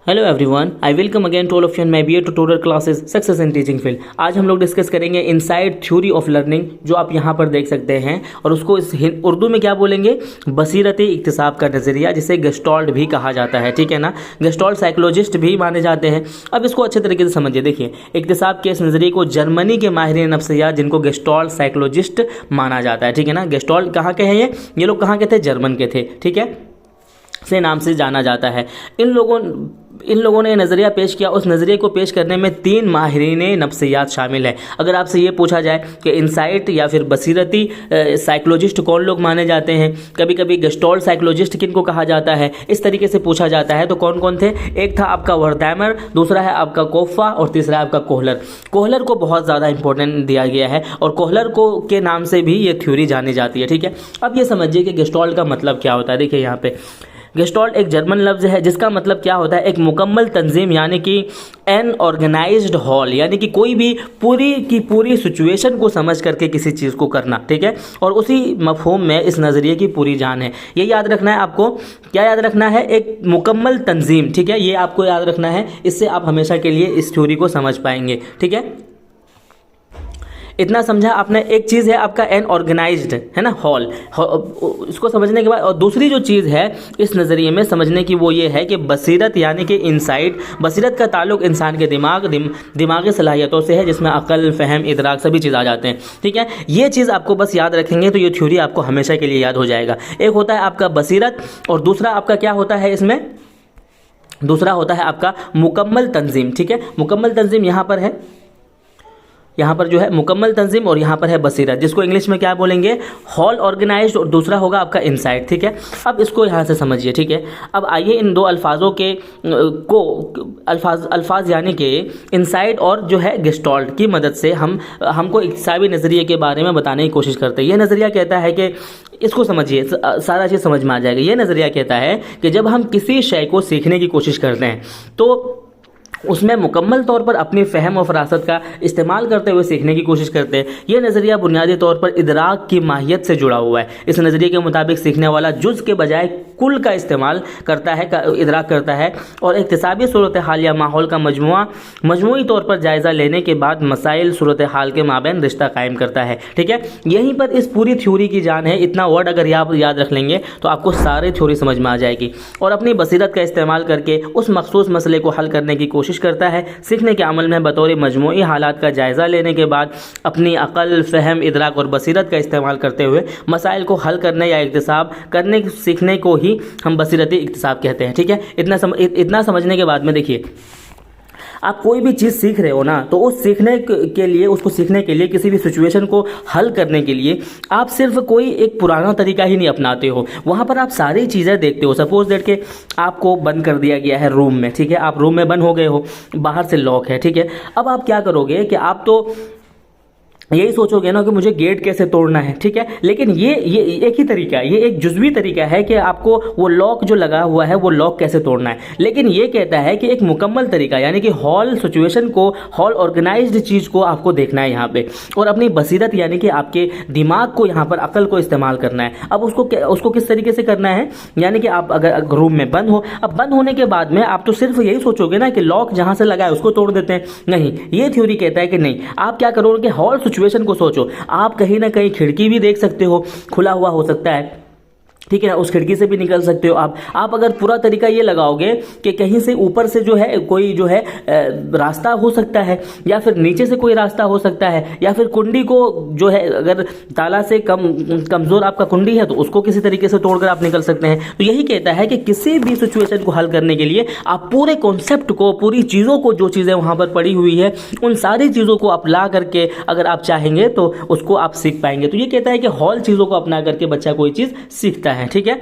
Hello everyone, I welcome again to all of you in my BA tutorial classes success in teaching field. आज हम लोग discuss करेंगे inside theory of learning, जो आप यहाँ पर देख सकते हैं, और उसको इस उर्दू में क्या बोलेंगे, बसीरत इक्तिसाब का नज़रिया, जिसे गेस्टॉल्ट भी कहा जाता है। ठीक है ना, गेस्टॉल्ट साइकोलॉजिस्ट भी माने जाते हैं। अब इसको अच्छे तरीके से समझिए। देखिए, इक्तिसाब के इस नज़रिए को जर्मनी के माहिर नफ्सियात, जिनको गेस्टॉल्ट साइकोलॉजिस्ट माना जाता है। ठीक है ना, गेस्टॉल्ट कहाँ के हैं, ये लोग कहाँ के थे, जर्मन के थे। ठीक है, से नाम से जाना जाता है। इन लोगों ने नज़रिया पेश किया। उस नज़रिए को पेश करने में 3 माहिरीन नफ्सियात शामिल हैं। अगर आपसे ये पूछा जाए कि इनसाइट या फिर बसीरती साइकोलॉजिस्ट कौन लोग माने जाते हैं, कभी कभी गेस्टॉल्ट साइकोलॉजिस्ट किनको कहा जाता है, इस तरीके से पूछा जाता है, तो कौन कौन थे। एक था आपका वर्दामर, दूसरा है आपका कोफा, और तीसरा है आपका कोहलर। कोहलर को बहुत ज़्यादा इंपॉर्टेंट दिया गया है, और कोहलर को के नाम से भी ये थ्योरी जानी जाती है। ठीक है, अब ये समझिए कि गेस्टॉल्ट का मतलब क्या होता है। देखिए, यहाँ पे गेस्टॉल्ट एक जर्मन लफ्ज़ है, जिसका मतलब क्या होता है, एक मुकम्मल तंजीम, यानी कि एन ऑर्गेनाइज्ड हॉल, यानी कि कोई भी पूरी की पूरी सिचुएशन को समझ करके किसी चीज़ को करना। ठीक है, और उसी मफहूम में इस नज़रिए की पूरी जान है। ये याद रखना है आपको, क्या याद रखना है, एक मुकम्मल तंजीम। ठीक है, ये आपको याद रखना है, इससे आप हमेशा के लिए इस थ्योरी को समझ पाएंगे। ठीक है, इतना समझा आपने। एक चीज़ है आपका एन ऑर्गेनाइज्ड, है ना, हॉल, इसको समझने के बाद, और दूसरी जो चीज़ है इस नज़रिए में समझने की, वो ये है कि बसीरत, यानी कि इनसाइट। बसीरत का ताल्लुक इंसान के दिमागी सलाहियतों से है, जिसमें अकल, फ़हम, इदराक सभी चीज़ आ जाते हैं। ठीक है, ये चीज़ आपको बस याद रखेंगे तो ये थ्योरी आपको हमेशा के लिए याद हो जाएगा। एक होता है आपका बसीरत, और दूसरा आपका क्या होता है, इसमें दूसरा होता है आपका मुकम्मल तंजीम। ठीक है, मुकम्मल तंजीम यहाँ पर है, यहाँ पर जो है मुकम्मल तंजीम, और यहाँ पर है बसीरत, जिसको इंग्लिश में क्या बोलेंगे, हॉल ऑर्गेनाइज्ड, और दूसरा होगा आपका इनसाइट। ठीक है, अब इसको यहाँ से समझिए। ठीक है, अब आइए इन दो अल्फाजों के अल्फाज यानी कि इनसाइट और जो है गेस्टॉल्ट की मदद से हमको इक्तिसाबी नज़रिए के बारे में बताने की कोशिश करते हैं। यह नज़रिया कहता है कि, इसको समझिए, सारा चीज़ समझ में आ जाएगा। यह नज़रिया कहता है कि जब हम किसी शय को सीखने की कोशिश करते हैं, तो उसमें मुकम्मल तौर पर अपनी फ़हम और फरासत का इस्तेमाल करते हुए सीखने की कोशिश करते हैं। यह नज़रिया बुनियादी तौर पर इदराक की माहियत से जुड़ा हुआ है। इस नज़रिए के मुताबिक सीखने वाला जुज़ के बजाय कुल का इस्तेमाल करता है, इदराक करता है, और इक्तिसाबी सूरत हाल या माहौल का मजमूई तौर पर जायज़ा लेने के बाद मसाइल सूरत हाल के माबैन रिश्ता कायम करता है। ठीक है, यहीं पर इस पूरी थ्योरी की जान है। इतना वर्ड अगर आप याद रख लेंगे तो आपको सारी थ्योरी समझ में आ जाएगी, और अपनी बसीरत का इस्तेमाल करके उस मखसूस मसले को हल करने की कोशिश करता है। सीखने के अमल में बतौर मजमूई हालात का जायज़ा लेने के बाद अपनी अकल, फ़हम, इदराक और बसीरत का इस्तेमाल करते हुए मसाइल को हल करने या इक्तिसाब करने सीखने को ही हम बसीरती इक्तिसाब कहते हैं। ठीक है, इतना समझने के बाद में देखिए, आप कोई भी चीज़ सीख रहे हो ना, तो उस उसको सीखने के लिए, किसी भी सिचुएशन को हल करने के लिए आप सिर्फ कोई एक पुराना तरीका ही नहीं अपनाते हो। वहाँ पर आप सारी चीज़ें देखते हो। सपोज दैट के आपको बंद कर दिया गया है रूम में। ठीक है, आप रूम में बंद हो गए हो, बाहर से लॉक है। ठीक है, अब आप क्या करोगे कि आप तो यही सोचोगे ना कि मुझे गेट कैसे तोड़ना है। ठीक है, लेकिन ये एक ही तरीका है, ये एक जुज़वी तरीका है कि आपको वो लॉक जो लगा हुआ है वो लॉक कैसे तोड़ना है। लेकिन ये कहता है कि एक मुकम्मल तरीका, यानी कि हॉल सिचुएशन को, हॉल ऑर्गेनाइज्ड चीज़ को आपको देखना है यहाँ पे, और अपनी बसीरत यानी कि आपके दिमाग को, यहाँ पर अकल को इस्तेमाल करना है। अब उसको किस तरीके से करना है, यानी कि आप अगर रूम में बंद हो, अब बंद होने के बाद में आप तो सिर्फ यही सोचोगे ना कि लॉक जहाँ से लगा है उसको तोड़ देते हैं। नहीं, ये थ्योरी कहता है कि नहीं, आप क्या करोगे कि हॉल सिचुएशन को सोचो। आप कहीं ना कहीं खिड़की भी देख सकते हो, खुला हुआ हो सकता है। ठीक है, उस खिड़की से भी निकल सकते हो आप अगर पूरा तरीका ये लगाओगे कि कहीं से ऊपर से जो है कोई जो है रास्ता हो सकता है, या फिर नीचे से कोई रास्ता हो सकता है, या फिर कुंडी को जो है, अगर ताला से कमज़ोर आपका कुंडी है तो उसको किसी तरीके से तोड़कर आप निकल सकते हैं। तो यही कहता है कि किसी भी सिचुएशन को हल करने के लिए आप पूरे कॉन्सेप्ट को, पूरी चीज़ों को, जो चीज़ें वहाँ पर पड़ी हुई है, उन सारी चीज़ों को अपना करके अगर आप चाहेंगे तो उसको आप सीख पाएंगे। तो ये कहता है कि हॉल चीज़ों को अपना करके बच्चा कोई चीज़ सीखता है। ठीक है,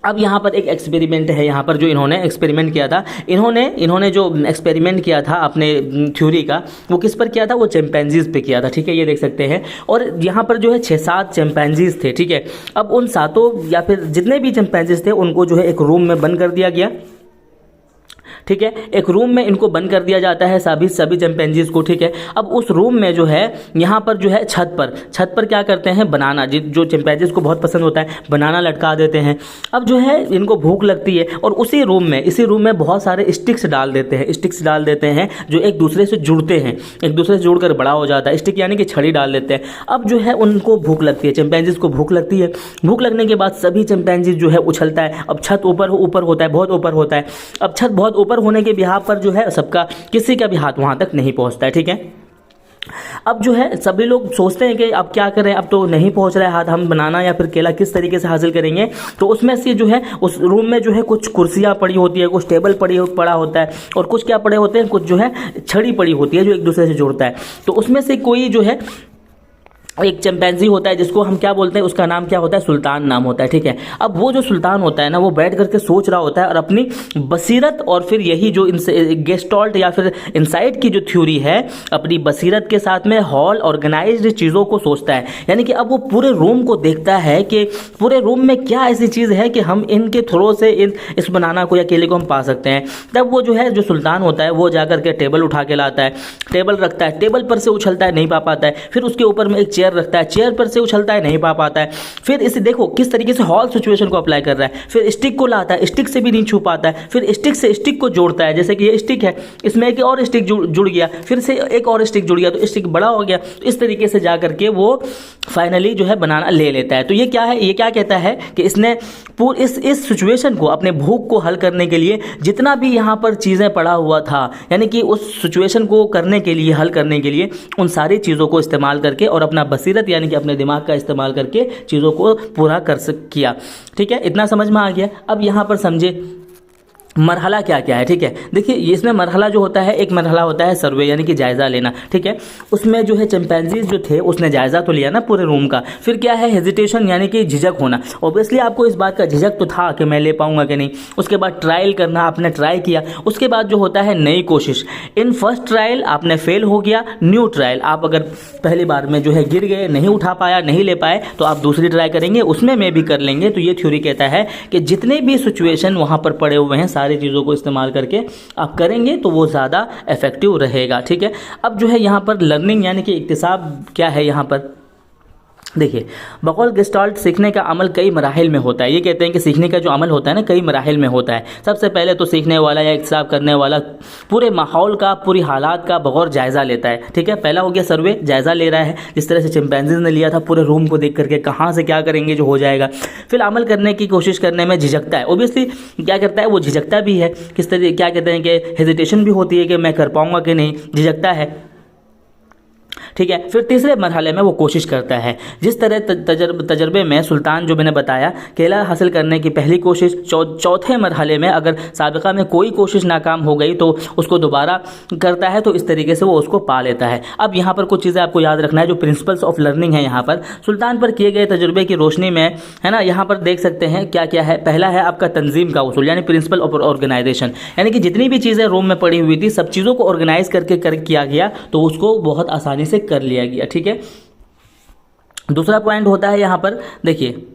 अब यहाँ पर एक एक्सपेरिमेंट है। यहाँ पर जो इन्होंने एक्सपेरिमेंट किया था, इन्होंने जो एक्सपेरिमेंट किया था अपने थ्योरी का, वो किस पर किया था, वो चिंपैंजीज पे किया था। ठीक है, ये देख सकते हैं, और यहाँ पर जो है 6-7 चिंपैंजीज थे। ठीक है, अब उन सातों या फिर जितने भी चिंपैंजीज थे उनको जो है एक रूम में बंद कर दिया गया। ठीक है। एक रूम में इनको बंद कर दिया जाता है सभी चिंपैंजीज को, ठीक है। अब उस रूम में जो है यहाँ पर जो है छत पर क्या करते हैं, बनाना, जो चिंपैंजीज को बहुत पसंद होता है, बनाना लटका देते हैं। अब जो है इनको भूख लगती है और इसी रूम में बहुत सारे स्टिक्स डाल देते हैं जो एक दूसरे से जुड़ते हैं, एक दूसरे से जुड़कर बड़ा हो जाता है। स्टिक यानी कि छड़ी डाल देते हैं। अब जो है उनको भूख लगती है, चिंपैंजीज को भूख लगती है। भूख लगने के बाद सभी चिंपैंजीज जो है उछलता है। अब छत ऊपर होता है, बहुत ऊपर होता है। अब छत बहुत ऊपर होने के बिहाफ पर जो है सबका, किसी का भी हाथ वहां तक नहीं पहुंचता है, ठीक है। अब जो है सभी लोग सोचते हैं कि अब क्या करें, अब तो नहीं पहुंच रहा है हाथ, हम बनाना या फिर केला किस तरीके से हासिल करेंगे। तो उसमें से जो है उस रूम में जो है कुछ कुर्सियां पड़ी होती है, कुछ टेबल पड़ा होता है, और कुछ क्या पड़े होते हैं, कुछ जो है छड़ी पड़ी होती है जो एक दूसरे से जोड़ता है। तो उसमें से कोई जो है एक चिंपैंजी होता है जिसको हम क्या बोलते हैं, उसका नाम क्या होता है, सुल्तान नाम होता है, ठीक है। अब वो जो सुल्तान होता है ना, वो बैठ करके सोच रहा होता है और अपनी बसीरत, और फिर यही जो गेस्टॉल्ट या फिर इनसाइट की जो थ्योरी है, अपनी बसीरत के साथ में हॉल ऑर्गेनाइज्ड चीज़ों को सोचता है। यानी कि अब वो पूरे रूम को देखता है कि पूरे रूम में क्या ऐसी चीज़ है कि हम इनके थ्रो से इस बनाना को या केले को हम पा सकते हैं। तब वो जो है, जो सुल्तान होता है, वो जाकर के टेबल उठा के लाता है, टेबल रखता है, टेबल पर से उछलता है, नहीं पा पाता है। फिर उसके ऊपर में एक चेयर रखता है, चेयर पर से उछलता है, नहीं पा पाता है। फिर इसे देखो किस तरीके से हॉल सिचुएशन को अप्लाई कर रहा है। फिर स्टिक को लाता है, स्टिक से भी नहीं छू पाता है। फिर स्टिक से स्टिक को जोड़ता है, जैसे कि ये स्टिक है, इसमें एक और स्टिक जुड़ गया, फिर से एक और स्टिक जुड़ गया, तो स्टिक बड़ा हो गया। तो इस तरीके से जा करके वो फाइनली जो है बनाना ले लेता है। तो ये क्या है, ये क्या कहता है कि इसने इस सिचुएशन को, अपने भूख को हल करने के लिए जितना भी यहाँ पर चीज़ें पड़ा हुआ था, यानी कि उस सिचुएशन को करने के लिए, हल करने के लिए, उन सारी चीज़ों को इस्तेमाल करके और अपना बसीरत यानी कि अपने दिमाग का इस्तेमाल करके चीज़ों को पूरा किया, ठीक है। इतना समझ में आ गया। अब यहाँ पर समझे मरहला क्या क्या है, ठीक है। देखिए इसमें मरहला जो होता है, एक मरहला होता है सर्वे यानी कि जायज़ा लेना, ठीक है। उसमें जो है चिंपैंजीज जो थे, उसने जायज़ा तो लिया ना पूरे रूम का। फिर क्या है, हेजिटेशन यानी कि झिझक होना। ऑब्वियसली आपको इस बात का झिझक तो था कि मैं ले पाऊंगा कि नहीं। उसके बाद ट्रायल करना, आपने ट्राई किया। उसके बाद जो होता है नई कोशिश। इन फर्स्ट ट्रायल आपने फेल हो गया, न्यू ट्रायल, आप अगर पहली बार में जो है गिर गए, नहीं उठा पाया, नहीं ले पाए, तो आप दूसरी ट्राई करेंगे, उसमें में भी कर लेंगे। तो ये थ्योरी कहता है कि जितने भी सिचुएशन वहाँ पर पड़े हुए हैं, सारी चीज़ों को इस्तेमाल करके आप करेंगे तो वो ज़्यादा इफेक्टिव रहेगा, ठीक है। अब जो है यहाँ पर लर्निंग यानी कि इक्तिसाब क्या है, यहाँ पर देखिए बकौल गेस्टाल्ट सीखने का अमल कई मराहिल में होता है। ये कहते हैं कि सीखने का जो अमल होता है ना, कई मराहिल में होता है। सबसे पहले तो सीखने वाला या इक्तिसाब करने वाला पूरे माहौल का, पूरी हालात का बगौर जायज़ा लेता है, ठीक है। पहला हो गया सर्वे, जायज़ा ले रहा है, जिस तरह से चिंपैंजीज ने लिया था, पूरे रूम को देख करके कहाँ से क्या करेंगे जो हो जाएगा। फिर अमल करने की कोशिश करने में झिझकता है, ओबियसली क्या करता है, वो झिझकता भी है। किस तरह, क्या कहते हैं कि हेजिटेशन भी होती है कि मैं कर पाऊँगा कि नहीं, झिझकता है, ठीक है। फिर तीसरे मरहले में वो कोशिश करता है। जिस तरह तजर्बे में सुल्तान जो मैंने बताया, केला हासिल करने की पहली कोशिश, चौथे मरहले में अगर साबिका में कोई कोशिश नाकाम हो गई तो उसको दोबारा करता है, तो इस तरीके से वो उसको पा लेता है। अब यहाँ पर कुछ चीज़ें आपको याद रखना है, जो प्रिंसिपल्स ऑफ लर्निंग है यहाँ पर सुल्तान पर किए गए तजुर्बे की रोशनी में, है ना। यहाँ पर देख सकते हैं क्या क्या है। पहला है आपका तंजीम का उसूल यानी प्रिंसिपल ऑफ ऑर्गेनाइजेशन, यानी कि जितनी भी चीज़ें रूम में पड़ी हुई थी, सब चीज़ों को ऑर्गेनाइज करके किया गया, तो उसको बहुत आसानी से कर लिया गया, ठीक है। दूसरा पॉइंट होता है यहां पर, देखिए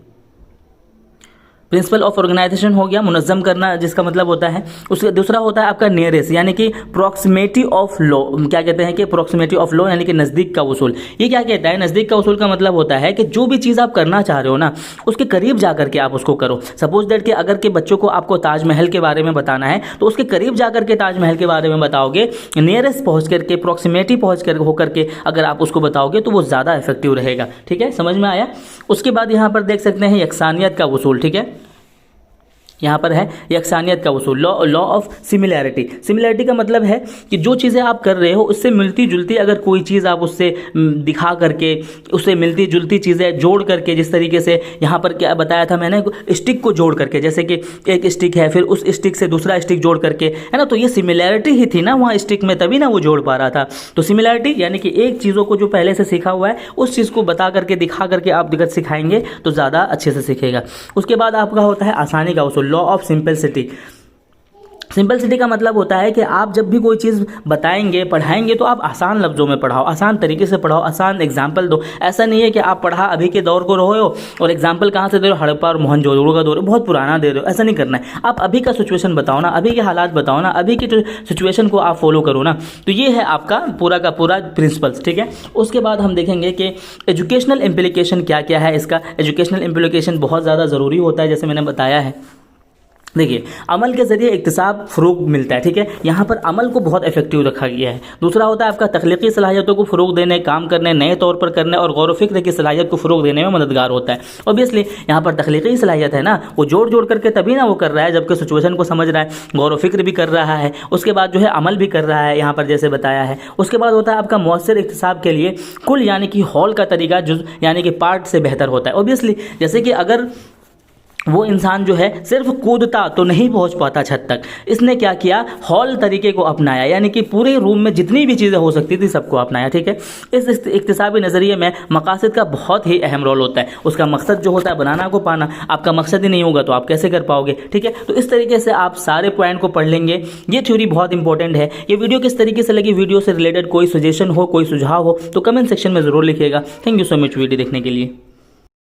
प्रिंसिपल ऑफ ऑर्गेनाइजेशन हो गया, मुनज़्ज़म करना, जिसका मतलब होता है। उसका दूसरा होता है आपका नियरेस्ट यानी कि प्रॉक्सिमिटी ऑफ लॉ। क्या कहते हैं कि प्रॉक्सिमिटी ऑफ लॉ यानी कि नज़दीक का उसूल। ये क्या कहता है, नज़दीक का उसूल का मतलब होता है कि जो भी चीज़ आप करना चाह रहे हो ना, उसके करीब जाकर के आप उसको करो। सपोज दैट कि अगर के बच्चों को आपको ताजमहल के बारे में बताना है, तो उसके करीब जाकर के ताजमहल के बारे में बताओगे, नियरेस्ट पहुँच करके, प्रॉक्सिमिटी पहुँच कर होकर के अगर आप उसको बताओगे तो वो ज़्यादा इफेक्टिव रहेगा, ठीक है। समझ में आया। उसके बाद यहाँ पर देख सकते हैं यकसानियत का उसूल, ठीक है। यहाँ पर है यकसानियत का उसूल, लॉ ऑफ सिमिलैरिटी। सिमिलैरिटी का मतलब है कि जो चीज़ें आप कर रहे हो उससे मिलती जुलती अगर कोई चीज़ आप उससे दिखा करके, उससे मिलती जुलती चीज़ें जोड़ करके, जिस तरीके से यहाँ पर क्या बताया था मैंने, स्टिक को जोड़ करके, जैसे कि एक स्टिक है, फिर उस स्टिक से दूसरा स्टिक जोड़ करके, है ना। तो ये सिमिलैरिटी ही थी ना वहाँ स्टिक में, तभी ना वो जोड़ पा रहा था। तो सिमिलैरिटी यानी कि एक चीज़ों को जो पहले से सीखा हुआ है, उस चीज़ को बता करके, दिखा करके आप दिक्कत सिखाएंगे तो ज़्यादा अच्छे से सीखेगा। उसके बाद आपका होता है आसानी का उसूल, लॉ ऑफ सिंपलिसिटी। सिंपलिसिटी का मतलब होता है कि आप जब भी कोई चीज़ बताएंगे पढ़ाएंगे तो आप आसान लफ्ज़ों में पढ़ाओ, आसान तरीके से पढ़ाओ, आसान एग्जाम्पल दो। ऐसा नहीं है कि आप पढ़ा अभी के दौर को रहे हो और एग्जाम्पल कहाँ से दे रहे हो, हड़प्पा और मोहनजोदड़ो का दौर बहुत पुराना दे रहे हो, ऐसा नहीं करना है। आप अभी का सिचुएशन बताओ ना, अभी के हालात बताओ ना, अभी की सिचुएशन को आप फॉलो करो ना। तो ये है आपका पूरा का पूरा प्रिंसिपल्स, ठीक है। उसके बाद हम देखेंगे कि एजुकेशनल इम्प्लीकेशन क्या क्या है इसका। एजुकेशनल इम्प्लीकेशन बहुत ज़्यादा ज़रूरी होता है, जैसे मैंने बताया है। देखिए, अमल के ज़रिए इक्तिसाब फ़रोग़ मिलता है, ठीक है। यहाँ पर अमल को बहुत इफेक्टिव रखा गया है। दूसरा होता है आपका तख्लीकी सलाहियतों को फ़रोग़ देने, काम करने, नए तौर पर करने और गौर व फिक्र की सलाहियत को फ़रोग़ देने में मददगार होता है। ऑब्वियसली यहाँ पर तख्लीकी सलाहियत है ना, वो जोड़ जोड़ करके तभी ना वो कर रहा है जबकि सिचुएशन को समझ रहा है, गौर व फिक्र भी कर रहा है, उसके बाद जो है अमल भी कर रहा है, यहाँ पर जैसे बताया है। उसके बाद होता है आपका मौसर इक्तिसाब के लिए कुल यानी कि हॉल का तरीका जुज़ यानी कि पार्ट से बेहतर होता है। ऑब्वियसली जैसे कि अगर वो इंसान जो है सिर्फ कूदता तो नहीं पहुंच पाता छत तक, इसने क्या किया, हॉल तरीके को अपनाया, यानी कि पूरे रूम में जितनी भी चीज़ें हो सकती थी सबको अपनाया, ठीक है। इस इक्तिसाबी नज़रिए में मकासद का बहुत ही अहम रोल होता है। उसका मकसद जो होता है बनाना को पाना, आपका मकसद ही नहीं होगा तो आप कैसे कर पाओगे, ठीक है। तो इस तरीके से आप सारे पॉइंट को पढ़ लेंगे। ये थ्योरी बहुत इंपॉर्टेंट है। ये वीडियो किस तरीके से लगी, वीडियो से रिलेटेड कोई सजेशन हो, कोई सुझाव हो तो कमेंट सेक्शन में ज़रूर लिखिएगा। Thank you so much video देखने के लिए।